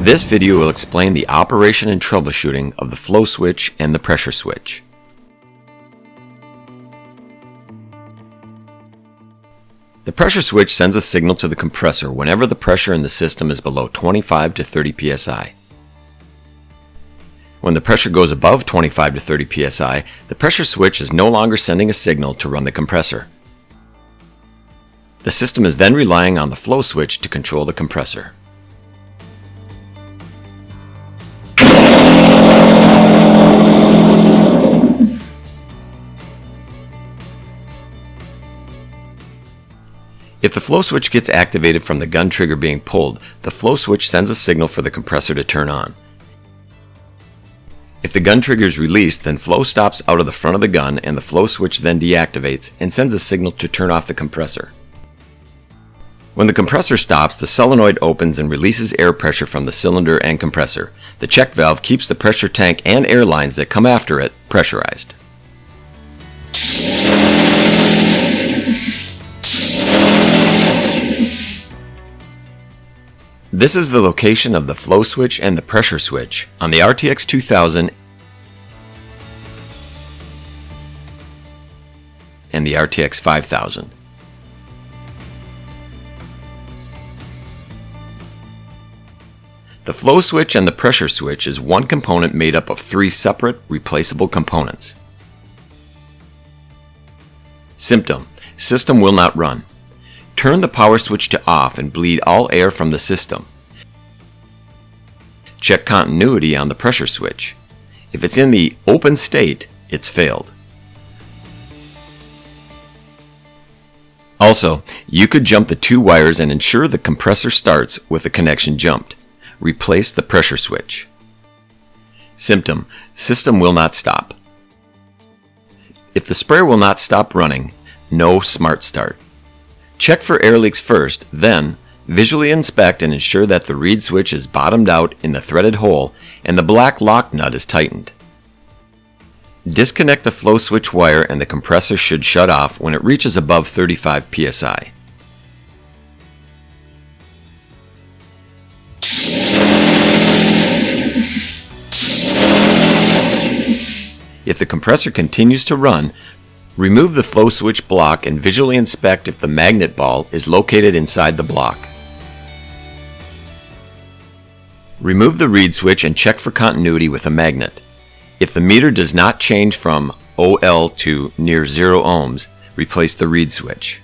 This video will explain the operation and troubleshooting of the flow switch and the pressure switch. The pressure switch sends a signal to the compressor whenever the pressure in the system is below 25 to 30 psi. When the pressure goes above 25 to 30 psi, the pressure switch is no longer sending a signal to run the compressor. The system is then relying on the flow switch to control the compressor. If the flow switch gets activated from the gun trigger being pulled, the flow switch sends a signal for the compressor to turn on. If the gun trigger is released, then flow stops out of the front of the gun and the flow switch then deactivates and sends a signal to turn off the compressor. When the compressor stops, the solenoid opens and releases air pressure from the cylinder and compressor. The check valve keeps the pressure tank and air lines that come after it pressurized. This is the location of the flow switch and the pressure switch on the RTX 2000 and the RTX 5000. The flow switch and the pressure switch is one component made up of three separate, replaceable components. Symptom: system will not run. Turn the power switch to off and bleed all air from the system. Check continuity on the pressure switch. If it's in the open state, it's failed. Also, you could jump the two wires and ensure the compressor starts with the connection jumped. Replace the pressure switch. Symptom: system will not stop. If the sprayer will not stop running, no smart start. Check for air leaks first, then visually inspect and ensure that the reed switch is bottomed out in the threaded hole and the black lock nut is tightened. Disconnect the flow switch wire and the compressor should shut off when it reaches above 35 psi. If the compressor continues to run, remove the flow switch block and visually inspect if the magnet ball is located inside the block. Remove the reed switch and check for continuity with a magnet. If the meter does not change from OL to near 0 ohms, replace the reed switch.